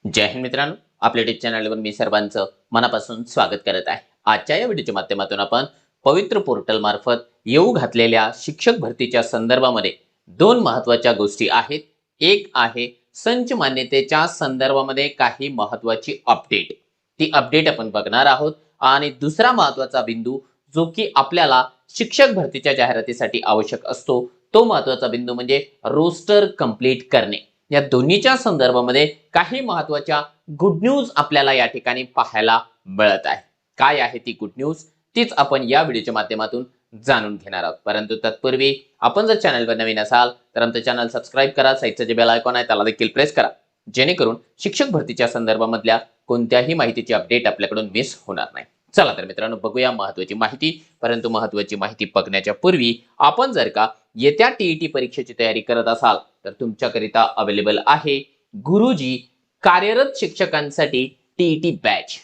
जय हिंद मित्रांनो, आपल्या यूट्यूब चॅनलवर मी सर्वांचं मनापासून स्वागत करत आहे। आजच्या या व्हिडिओच्या माध्यमातून आपण पवित्र पोर्टल मार्फत येऊ घातलेल्या शिक्षक भरतीच्या संदर्भामध्ये दोन महत्त्वाच्या गोष्टी आहेत। एक आहे संच मान्यतेच्या संदर्भामध्ये काही महत्त्वाची अपडेट, ती अपडेट आपण बघणार आहोत। आणि दुसरा महत्त्वाचा बिंदू जो की आपल्याला शिक्षक भरतीच्या जाहिरातीसाठी आवश्यक असतो, तो महत्त्वाचा बिंदू म्हणजे रोस्टर कंप्लीट करणे। या दोन्हीच्या संदर्भामध्ये काही महत्त्वाच्या गुड न्यूज आपल्याला या ठिकाणी पाहायला मिळत आहे। काय आहे ती गुड न्यूज, तीच आपण या व्हिडिओच्या माध्यमातून जाणून घेणार आहोत। परंतु तत्पूर्वी आपण जर चॅनलवर नवीन असाल तर आमचं चॅनल सबस्क्राइब करा, साईडचं जे बेल आयकॉन आहे त्याला देखील प्रेस करा, जेणेकरून शिक्षक भरतीच्या संदर्भामधल्या कोणत्याही माहितीची अपडेट आपल्याकडून मिस होणार नाही। चला तर मित्रांनो, बघूया महत्त्वाची माहिती। परंतु महत्त्वाची माहिती बघण्याच्या पूर्वी आपण जर का येत्या टीईटी परीक्षेची तयारी करत असाल तर तुमच्याकरिता अवेलेबल आहे गुरुजी कार्यरत शिक्षकांसाठी टीईटी बॅच।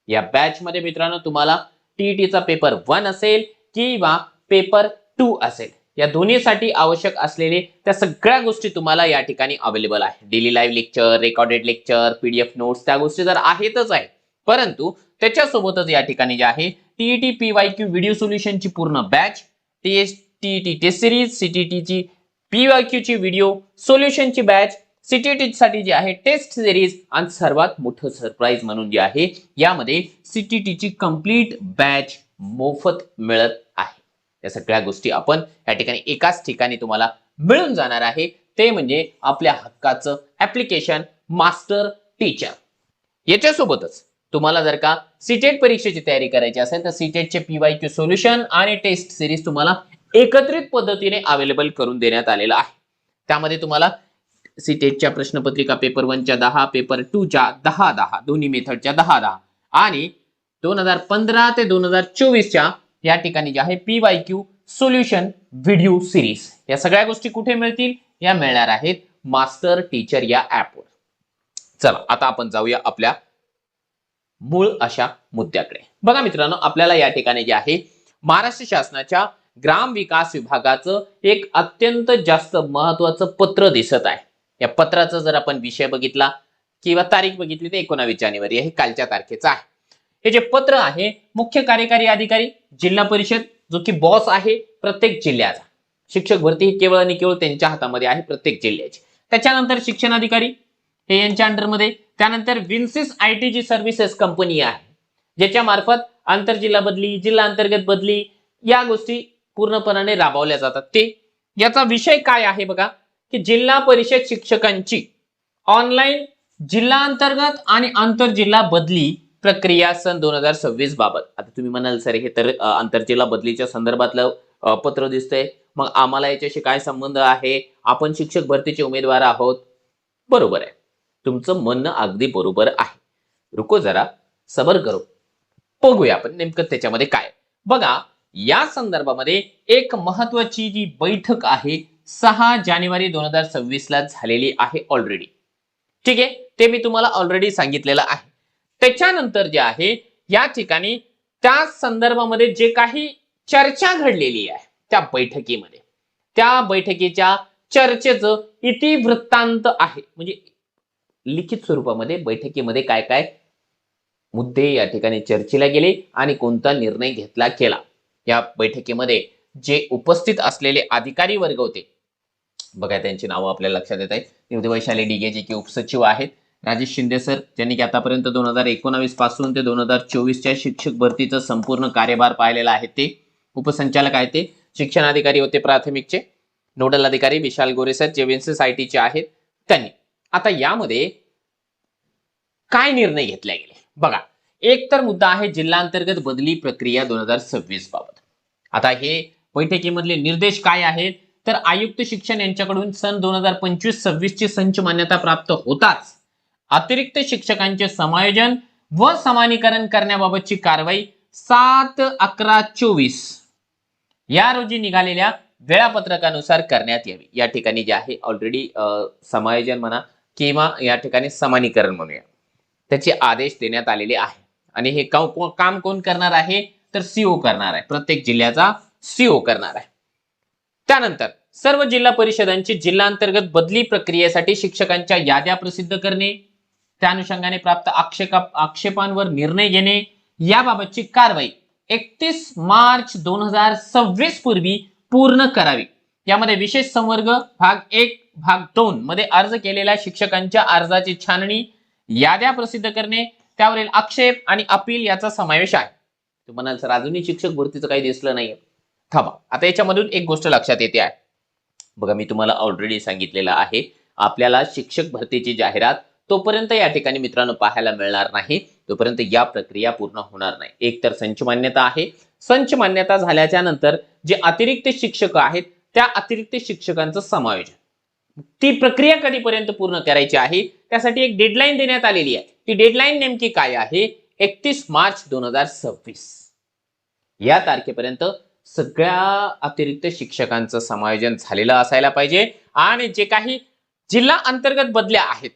या बॅच मध्ये मित्रांनो तुम्हाला टीईटीचा पेपर 1 असेल किंवा पेपर 2 असेल, या दोन्हीसाठी आवश्यक असलेले त्या सगळ्या गोष्टी तुम्हाला या ठिकाणी अवेलेबल आहे। Daily live lecture, recorded lecture, PDF notes, त्या गोष्टी जर आहेतच आहे, परंतु त्याच्यासोबतच या ठिकाणी जे आहे टीईटी पीवायक्यू व्हिडिओ सोल्युशनची पूर्ण बॅच, टीईटी टेस्ट सिरीज, सीटीटीची पीवायक्यूची व्हिडिओ सोल्युशनची बॅच, सीटीटी साठी जी आहे टेस्ट सिरीज, आणि सर्वात मोठं सरप्राईज म्हणून जे आहे यामध्ये सीटीटीची कंप्लीट बॅच मोफत मिळत आहे। या सगळ्या गोष्टी आपण या ठिकाणी एकाच ठिकाणी तुम्हाला मिळून जाणार आहे, ते म्हणजे आपल्या हक्काचं ऍप्लिकेशन मास्टर टीचर। याच्यासोबतच तुम्हाला जर का सीटेट परीक्षेची तयारी करायची असेल तर सीटेटचे पीवायक्यू सोल्युशन आणि टेस्ट सिरीज तुम्हाला एकत्रित पद्धतीने अवेलेबल करून देण्यात आलेला आहे। त्यामध्ये तुम्हाला सीटेटच्या प्रश्नपत्रिका पेपर 1 च्या 10, पेपर 2 च्या 10 दोन्ही मेथडच्या 10 आणि 2015 ते 2024 च्या या ठिकाणी जे आहे पीवायक्यू सोल्युशन व्हिडिओ सिरीज, या सगळ्या गोष्टी कुठे मिळतील? या मिळणार आहेत मास्टर टीचर या ऍपवर। चला आता आपण जाऊया आपल्या मूळ अशा मुद्द्याकडे। बघा मित्रांनो, आपल्याला या ठिकाणी जे आहे महाराष्ट्र शासनाच्या ग्राम विकास विभागाचं एक अत्यंत जास्त महत्त्वाचं पत्र दिसत आहे। या पत्राचा जर आपण विषय बघितला किंवा तारीख बघितली तर 19 जानेवारी हे कालच्या तारखेचं आहे। हे जे पत्र आहे, मुख्य कार्यकारी अधिकारी जिल्हा परिषद जो की बॉस आहे प्रत्येक जिल्ह्याचा, शिक्षक भरती ही केवळ आणि केवळ त्यांच्या हातामध्ये आहे प्रत्येक जिल्ह्याची। त्याच्यानंतर शिक्षण अधिकारी हे यांच्या अंडरमध्ये, त्यानंतर विन्सिस आयटीजी सर्व्हिसेस कंपनी आहे ज्याच्या मार्फत आंतरजिल्हा बदली, जिल्हा अंतर्गत बदली या गोष्टी पूर्णपणे राबवल्या जातात। ते याचा विषय काय आहे बघा, की जिल्हा परिषद शिक्षकांची ऑनलाईन जिल्हा अंतर्गत आणि आंतरजिल्हा बदली प्रक्रिया सन 2026 बाबत। आता तुम्ही म्हणाल सर हे तर आंतरजिल्हा बदलीच्या संदर्भातलं पत्र दिसतंय, मग आम्हाला याच्याशी काय संबंध आहे? आपण शिक्षक भरतीचे उमेदवार आहोत। बरोबर आहे, तुमचं म्हणणं अगदी बरोबर आहे। रुको जरा, सबर करो, बघूया आपण नेमकं त्याच्यामध्ये काय। बघा, या संदर्भामध्ये एक महत्त्वाची जी बैठक आहे 6 जानेवारी 2026 ला झालेली आहे ऑलरेडी। ठीक आहे, ते मी तुम्हाला ऑलरेडी सांगितलेलं आहे। त्याच्यानंतर जे आहे या ठिकाणी त्या संदर्भामध्ये जे काही चर्चा घडलेली आहे त्या बैठकीमध्ये, त्या बैठकीच्या चर्चेचं इतिवृत्तांत आहे, म्हणजे लिखित स्वरूपामध्ये बैठकीमध्ये काय काय मुद्दे या ठिकाणी चर्चेला गेले आणि कोणता निर्णय घेतला गेला। या बैठकीमध्ये जे उपस्थित असलेले अधिकारी वर्ग होते बघा, त्यांची नावं आपल्याला लक्षात येत आहेत। वैशाली डिगे जे की उपसचिव आहेत, राजेश शिंदे सर ज्यांनी की आतापर्यंत 2019 पासून ते 2024 च्या शिक्षक भरतीचा संपूर्ण कार्यभार पाहिलेला आहे, ते उपसंचालक आहेत। ते शिक्षण अधिकारी होते प्राथमिकचे, नोडल अधिकारी विशाल गोरे सर जे विन्सिस आयटीचे आहेत त्यांनी। आता यामध्ये काय निर्णय घेतले गेले बघा, एक तर मुद्दा आहे जिल्हा अंतर्गत बदली प्रक्रिया 2026 बाबत। आता हे बैठकीमधले निर्देश काय आहेत, तर आयुक्त शिक्षण यांच्याकडून सन 2025-26 ची संच मान्यता प्राप्त होताच अतिरिक्त शिक्षकांचे समायोजन व समानीकरण करण्याबाबतची कारवाई 7/11/24 या रोजी निघालेल्या वेळापत्रकानुसार करण्यात यावी। या ठिकाणी जे आहे ऑलरेडी समायोजन म्हणा किंवा या ठिकाणी समानीकरण म्हणूया, त्याचे आदेश देण्यात आलेले आहे। आणि हे काम कोण करणार आहे, तर सीओ करणार आहे, प्रत्येक जिल्ह्याचा सीओ करणार आहे। त्यानंतर सर्व जिल्हा परिषदांची जिल्हा अंतर्गत बदली प्रक्रियेसाठी शिक्षकांच्या याद्या प्रसिद्ध करणे, त्या अनुषंगाने प्राप्त आक्षेपांवर निर्णय घेणे याबाबतची कारवाई 31 मार्च 2026 पूर्वी पूर्ण करावी। यामध्ये विशेष संवर्ग भाग 1 भाग 2 मध्ये अर्ज केलेल्या शिक्षकांच्या अर्जाची छाननी, याद्या प्रसिद्ध करणे, त्यावरील आक्षेप आणि अपील याचा समावेश आहे। तुम्ही म्हणाल सर अजूनही शिक्षक भरतीचं काही दिसलं नाहीये, थांबा, आता याच्यामधून एक गोष्ट लक्षात येते आहे बघा, मी तुम्हाला ऑलरेडी सांगितलेलं आहे, आपल्याला शिक्षक भरतीची जाहिरात तोपर्यंत या ठिकाणी मित्रांनो पाहायला मिळणार नाही तोपर्यंत या प्रक्रिया पूर्ण होणार नाही। एक तर संच मान्यता आहे, संच मान्यता झाल्याच्या नंतर जे अतिरिक्त शिक्षक आहेत त्या अतिरिक्त शिक्षकांचं समायोजन, ती प्रक्रिया कधीपर्यंत पूर्ण करायची आहे त्यासाठी एक डेडलाईन देण्यात आलेली आहे। ती डेडलाईन नेमकी काय आहे? 31 मार्च 2026 या तारखेपर्यंत सगळ्या अतिरिक्त शिक्षकांचं समायोजन झालेलं असायला पाहिजे आणि जे काही जिल्हा अंतर्गत बदल्या आहेत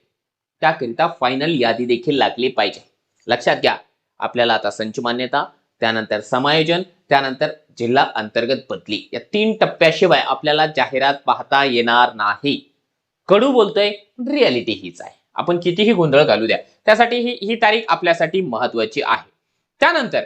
त्याकरिता फायनल यादी देखील लागली पाहिजे। लक्षात घ्या, आपल्याला आता संच मान्यता, त्यानंतर समायोजन, त्यानंतर जिल्हा अंतर्गत बदली या 3 टप्प्याशिवाय आपल्याला जाहिरात पाहता येणार नाही। कडू बोलतोय, रियालिटी हीच आहे, आपण कितीही गोंधळ घालू द्या, त्यासाठी ही तारीख आपल्यासाठी महत्वाची आहे। त्यानंतर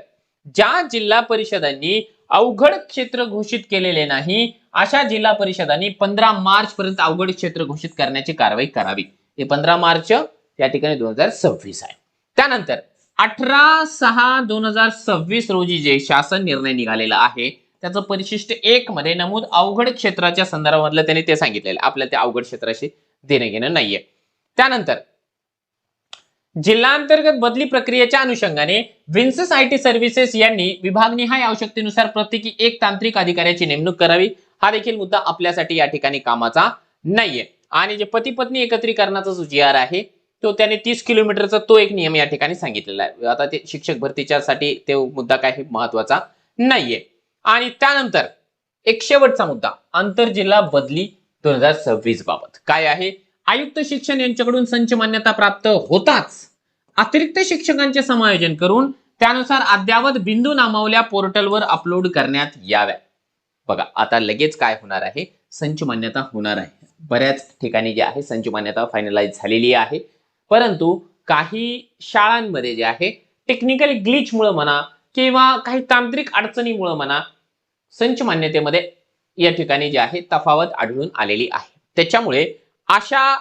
ज्या जिल्हा परिषदांनी अवघड क्षेत्र घोषित केलेले नाही अशा जिल्हा परिषदांनी 15 मार्च पर्यंत अवघड क्षेत्र घोषित करण्याची कारवाई करावी। हे 15 मार्च या ठिकाणी 2026 आहे। त्यानंतर 18/6/2026 रोजी जे शासन निर्णय निघालेला आहे त्याचं परिशिष्ट 1 मध्ये नमूद अवघड क्षेत्राच्या संदर्भातलं त्यांनी ते सांगितलेलं, आपल्याला त्या अवघड क्षेत्राशी देणं घेणं नाहीये। त्यानंतर जिल्हांतर्गत बदली प्रक्रियेच्या अनुषंगाने विन्सेस आयटी सर्व्हिसेस यांनी विभागनिहाय आवश्यकतेनुसार प्रत्येकी 1 तांत्रिक अधिकाऱ्याची नेमणूक करावी। हा देखील मुद्दा आपल्यासाठी या ठिकाणी कामाचा नाहीये। आणि जे पती पत्नी एकत्रीकरणाचा जो जी आर आहे तो त्याने 30 किलोमीटरचा तो एक नियम या ठिकाणी सांगितलेला आहे। आता ते शिक्षक भरतीच्यासाठी ते मुद्दा काही महत्वाचा नाहीये। आणि त्यानंतर एक शेवटचा मुद्दा आंतरजिल्हा बदली 2026 बाबत काय आहे? आयुक्त शिक्षण यांच्याकडून संच मान्यता प्राप्त होताच अतिरिक्त शिक्षकांचे समायोजन करून त्यानुसार अद्यावत बिंदू नामावल्या पोर्टलवर अपलोड करण्यात याव्या। बघा आता लगेच काय होणार आहे, संच मान्यता होणार आहे। बऱ्याच ठिकाणी जे आहे संच मान्यता फायनलाइज झालेली आहे, परंतु काही शाळांमध्ये जे आहे टेक्निकल ग्लिचमुळे म्हणा किंवा काही तांत्रिक अडचणीमुळे म्हणा संच मान्यतेमध्ये या ठिकाणी जे आहे तफावत आढळून आलेली आहे। त्याच्यामुळे अशा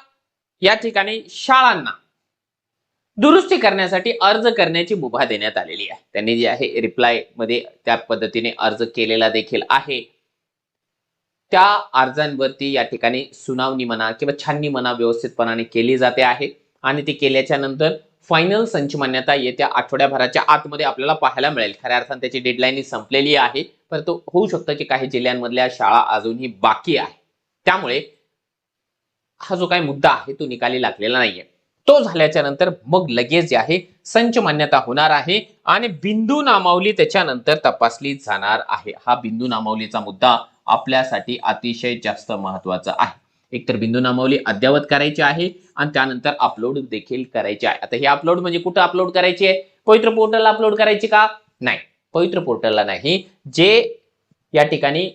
या ठिकाणी शाळांना दुरुस्ती करण्यासाठी अर्ज करण्याची मुभा देण्यात आलेली आहे। त्यांनी जे आहे रिप्लाय मध्ये त्या पद्धतीने अर्ज केलेला देखील आहे। त्या अर्जांवरती या ठिकाणी सुनावणी म्हणा किंवा छाननी म्हणा व्यवस्थितपणाने केली जाते आहे आणि ती केल्याच्या नंतर फायनल संच मान्यता येत्या आठवड्याभराच्या आतमध्ये आपल्याला पाहायला मिळेल। खऱ्या अर्थाने त्याची डेडलाईन संपलेली आहे, परंतु होऊ शकतं की काही जिल्ह्यांमधल्या शाळा अजूनही बाकी आहे, त्यामुळे हा जो काही मुद्दा आहे तो निकाली लागलेला नाहीये। तो झाल्याच्या नंतर मग लगेच जे आहे संच मान्यता होणार आहे आणि बिंदू नामावली त्याच्यानंतर तपासली जाणार आहे। हा बिंदू नामावलीचा मुद्दा आपल्यासाठी अतिशय जास्त महत्वाचा आहे। एकतर बिंदू नामावली अद्यावत करायची आहे आणि त्यानंतर अपलोड देखील करायची आहे। आता हे अपलोड म्हणजे कुठं अपलोड करायची आहे? पवित्र पोर्टलला अपलोड करायची का? नाही, पवित्र पोर्टलला नाही, जे या ठिकाणी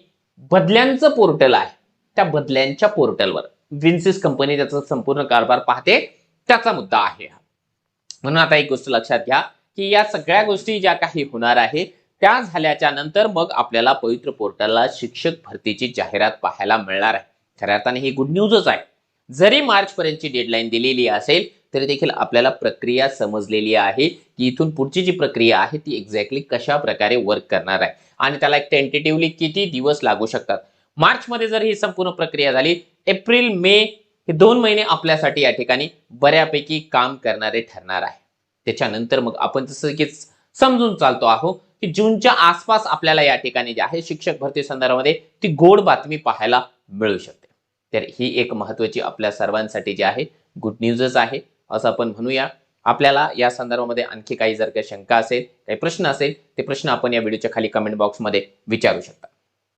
बदल्यांचं पोर्टल आहे त्या बदल्यांच्या पोर्टलवर विन्सिस कंपनी त्याचा संपूर्ण कारभार पाहते, त्याचा मुद्दा आहे। म्हणून आता एक गोष्ट लक्षात घ्या की या सगळ्या गोष्टी ज्या काही होणार आहे त्या झाल्याच्या नंतर मग आपल्याला पवित्र पोर्टलला शिक्षक भरतीची जाहिरात पाहायला मिळणार आहे। खऱ्या अर्थाने ही गुड न्यूजच आहे। जरी मार्च पर्यंतची डेडलाईन दिलेली असेल तरी देखील आपल्याला प्रक्रिया समजलेली आहे की इथून पुढची जी प्रक्रिया आहे ती एक्झॅक्टली कशा प्रकारे वर्क करणार आहे आणि त्याला एक टेंटेटिव्हली किती दिवस लागू शकतात। मार्च मध्ये जर ही संपूर्ण प्रक्रिया झाली, एप्रिल मे हे 2 महिने आपल्यासाठी या ठिकाणी बऱ्यापैकी काम करणारे ठरणार आहे। त्याच्यानंतर मग आपण जसं की समजून चालतो आहोत की जूनच्या आसपास आपल्याला या ठिकाणी जे आहे शिक्षक भरती संदर्भामध्ये ती गोड बातमी पाहायला मिळू शकते। तर ही एक महत्त्वाची आपल्या सर्वांसाठी जी आहे गुड न्यूजच आहे असं आपण म्हणूया। आपल्याला या संदर्भामध्ये आणखी काही जर काही शंका असेल, काही प्रश्न असेल, ते प्रश्न आपण या व्हिडिओच्या खाली कमेंट बॉक्समध्ये विचारू शकता।